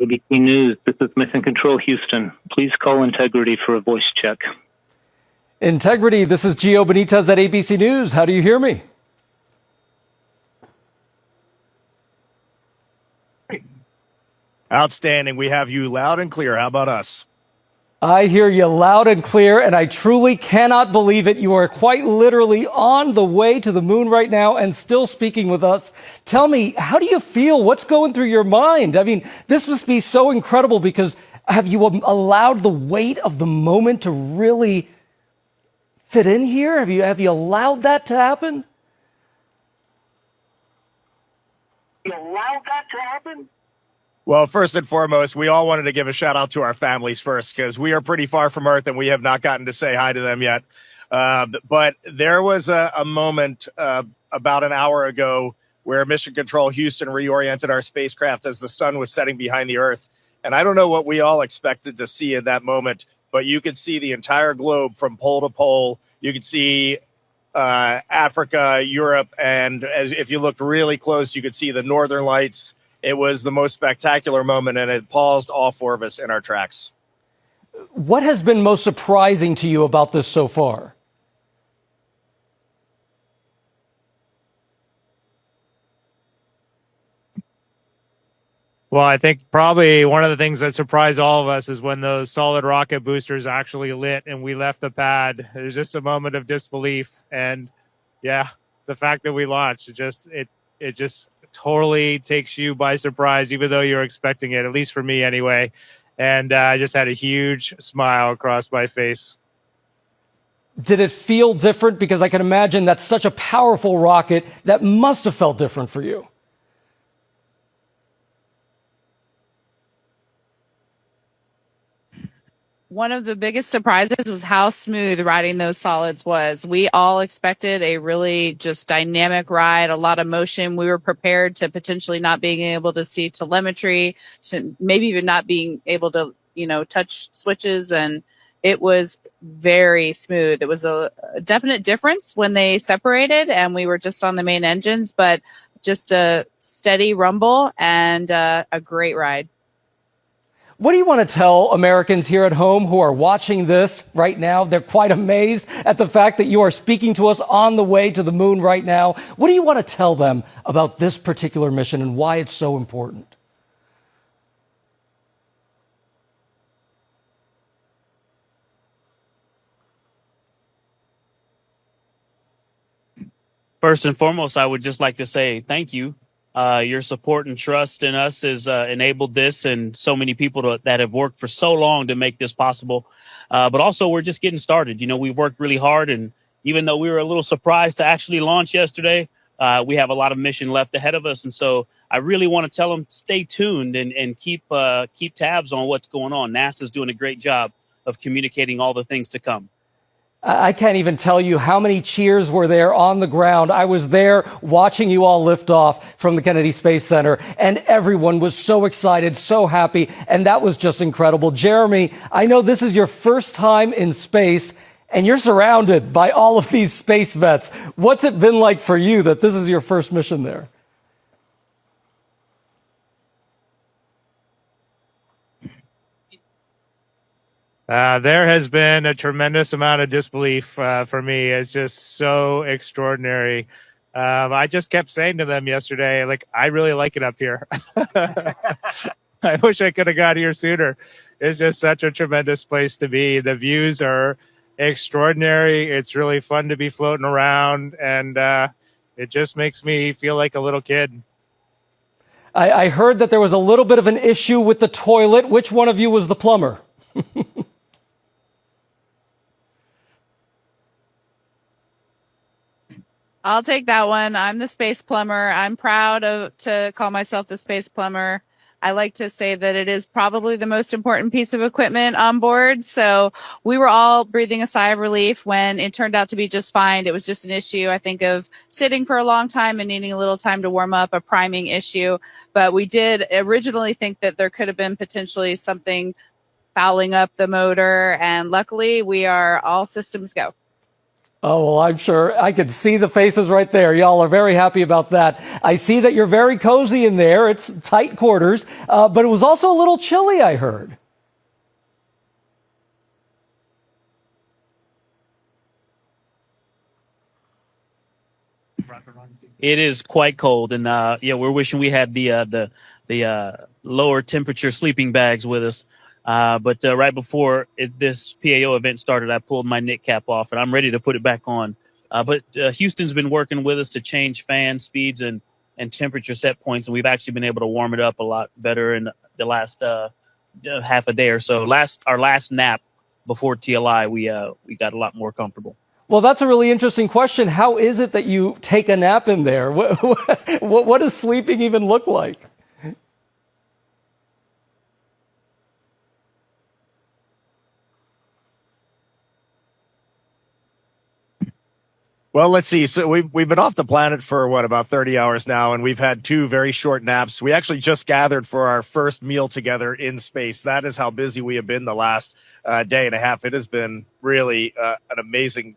ABC News, this is Mission Control Houston. Please call Integrity for a voice check. Integrity, this is Gio Benitez at ABC News. How do you hear me? Outstanding. We have you loud and clear. How about us? I hear you loud and clear, and I truly cannot believe it. You are quite literally on the way to the moon right now and still speaking with us. Tell me, how do you feel? What's going through your mind? I mean, this must be so incredible because have you allowed the weight of the moment to really fit in here? Have you allowed that to happen? Well, first and foremost, we all wanted to give a shout out to our families first because we are pretty far from Earth and we have not gotten to say hi to them yet. But there was a moment about an hour ago where Mission Control Houston reoriented our spacecraft as the sun was setting behind the Earth. And I don't know what we all expected to see in that moment, but you could see the entire globe from pole to pole. You could see Africa, Europe, and if you looked really close, you could see the Northern Lights. It was the most spectacular moment, and it paused all four of us in our tracks. What has been most surprising to you about this so far? Well, I think probably one of the things that surprised all of us is when those solid rocket boosters actually lit and we left the pad. It was just a moment of disbelief. And yeah, the fact that we launched, it just totally takes you by surprise, even though you're expecting it, at least for me anyway. And I just had a huge smile across my face. Did it feel different? Because I can imagine that's such a powerful rocket that must have felt different for you. One of the biggest surprises was how smooth riding those solids was. We all expected a really just dynamic ride, a lot of motion. We were prepared to potentially not being able to see telemetry, to maybe even not being able to, touch switches. And it was very smooth. It was a definite difference when they separated and we were just on the main engines, but just a steady rumble and a great ride. What do you want to tell Americans here at home who are watching this right now? They're quite amazed at the fact that you are speaking to us on the way to the moon right now. What do you want to tell them about this particular mission and why it's so important? First and foremost, I would just like to say thank you. Your support and trust in us has enabled this, and so many people that have worked for so long to make this possible. But also, we're just getting started. We've worked really hard, and even though we were a little surprised to actually launch yesterday, we have a lot of mission left ahead of us. And so I really want to tell them, stay tuned and keep tabs on what's going on. NASA's doing a great job of communicating all the things to come. I can't even tell you how many cheers were there on the ground. I was there watching you all lift off from the Kennedy Space Center, and everyone was so excited, so happy, and that was just incredible. Jeremy, I know this is your first time in space, and you're surrounded by all of these space vets. What's it been like for you that this is your first mission there? There has been a tremendous amount of disbelief for me. It's just so extraordinary. I just kept saying to them yesterday, I really like it up here. I wish I could have got here sooner. It's just such a tremendous place to be. The views are extraordinary. It's really fun to be floating around, and it just makes me feel like a little kid. I heard that there was a little bit of an issue with the toilet. Which one of you was the plumber? I'll take that one. I'm the space plumber. I'm proud to call myself the space plumber. I like to say that it is probably the most important piece of equipment on board. So we were all breathing a sigh of relief when it turned out to be just fine. It was just an issue, I think, of sitting for a long time and needing a little time to warm up, a priming issue. But we did originally think that there could have been potentially something fouling up the motor. And luckily, we are all systems go. Oh, well, I'm sure I could see the faces right there. Y'all are very happy about that. I see that you're very cozy in there. It's tight quarters, but it was also a little chilly, I heard. It is quite cold, and yeah, we're wishing we had the lower temperature sleeping bags with us. But right before this PAO event started, I pulled my knit cap off, and I'm ready to put it back on. But Houston's been working with us to change fan speeds and temperature set points, and we've actually been able to warm it up a lot better in the last half a day or so. Our last nap before TLI, we got a lot more comfortable. Well, that's a really interesting question. How is it that you take a nap in there? What does sleeping even look like? Well, let's see. So we've been off the planet for about 30 hours now, and we've had 2 very short naps. We actually just gathered for our first meal together in space. That is how busy we have been the last day and a half. It has been really an amazing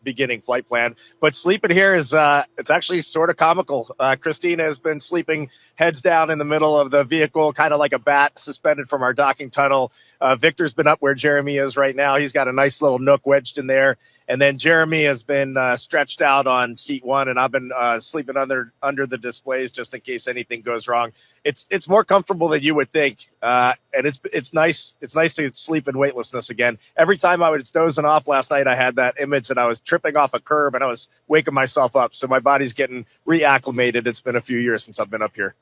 beginning flight plan, but sleeping here is it's actually sort of comical. Christina has been sleeping heads down in the middle of the vehicle, kind of like a bat suspended from our docking tunnel. Victor's been up where Jeremy is right now. He's got a nice little nook wedged in there, and then Jeremy has been stretched out on seat 1, and I've been sleeping under the displays just in case anything goes wrong. It's more comfortable than you would think, and it's nice to sleep in weightlessness again. Every time I was dozing off last night, I had that image that I was tripping off a curb and I was waking myself up. So my body's getting reacclimated. It's been a few years since I've been up here.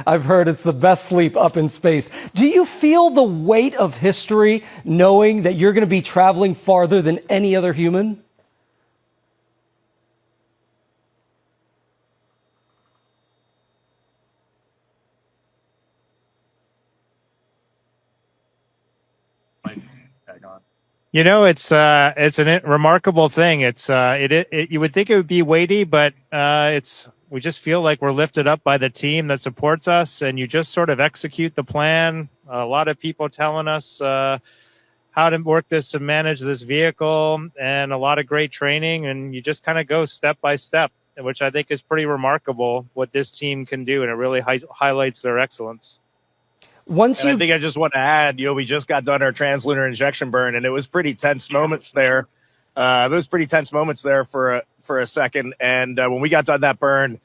I've heard it's the best sleep up in space. Do you feel the weight of history knowing that you're going to be traveling farther than any other human? You know, it's a remarkable thing. You would think it would be weighty, but we just feel like we're lifted up by the team that supports us, and you just sort of execute the plan. A lot of people telling us how to work this and manage this vehicle, and a lot of great training, and you just kind of go step by step, which I think is pretty remarkable what this team can do, and it really highlights their excellence. I think I just want to add, we just got done our translunar injection burn, and it was pretty tense moments there. For a second. And when we got done that burn,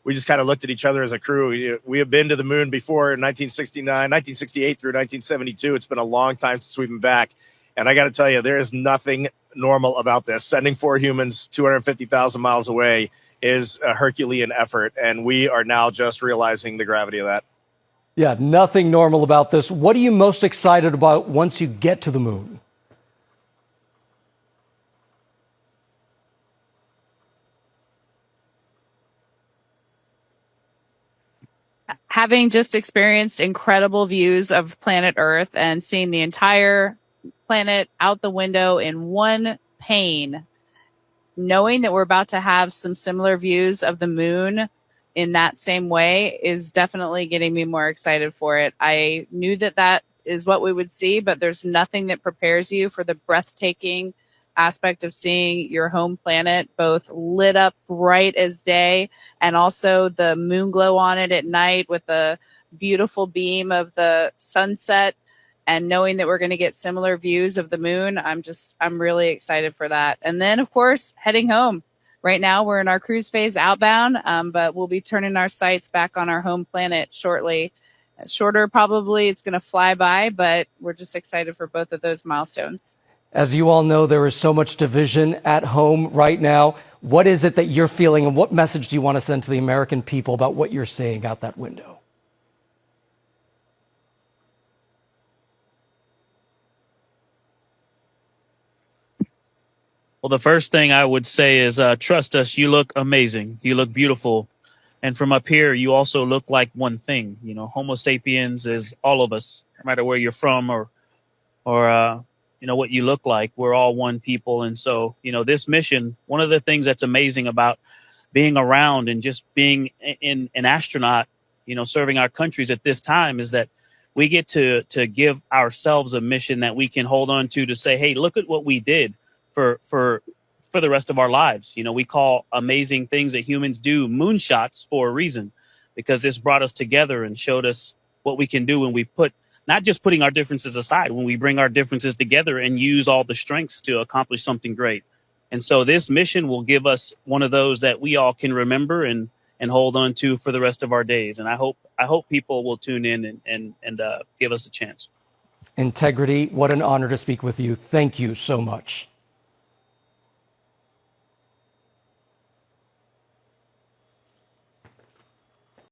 we just kind of looked at each other as a crew. We have been to the moon before in 1968 through 1972. It's been a long time since we've been back. And I got to tell you, there is nothing normal about this. Sending 4 humans 250,000 miles away is a Herculean effort. And we are now just realizing the gravity of that. Yeah, nothing normal about this. What are you most excited about once you get to the moon? Having just experienced incredible views of planet Earth and seeing the entire planet out the window in one pane, knowing that we're about to have some similar views of the moon in that same way is definitely getting me more excited for it. I knew that is what we would see, but there's nothing that prepares you for the breathtaking aspect of seeing your home planet both lit up bright as day and also the moon glow on it at night with the beautiful beam of the sunset, and knowing that we're going to get similar views of the moon. I'm really excited for that. And then of course, heading home. Right now we're in our cruise phase outbound, but we'll be turning our sights back on our home planet shortly. Shorter, probably. It's going to fly by, but we're just excited for both of those milestones. As you all know, there is so much division at home right now. What is it that you're feeling, and what message do you want to send to the American people about what you're seeing out that window? Well, the first thing I would say is trust us. You look amazing. You look beautiful. And from up here, you also look like one thing. Homo sapiens is all of us, no matter where you're from or what you look like. We're all one people. And so, this mission, one of the things that's amazing about being around and just being an astronaut, serving our countries at this time is that we get to give ourselves a mission that we can hold on to say, hey, look at what we did for for the rest of our lives. You know, we call amazing things that humans do moonshots for a reason, because this brought us together and showed us what we can do when we put, not just putting our differences aside, when we bring our differences together and use all the strengths to accomplish something great. And so this mission will give us one of those that we all can remember and hold on to for the rest of our days. And I hope people will tune in and give us a chance. Integrity, what an honor to speak with you. Thank you so much.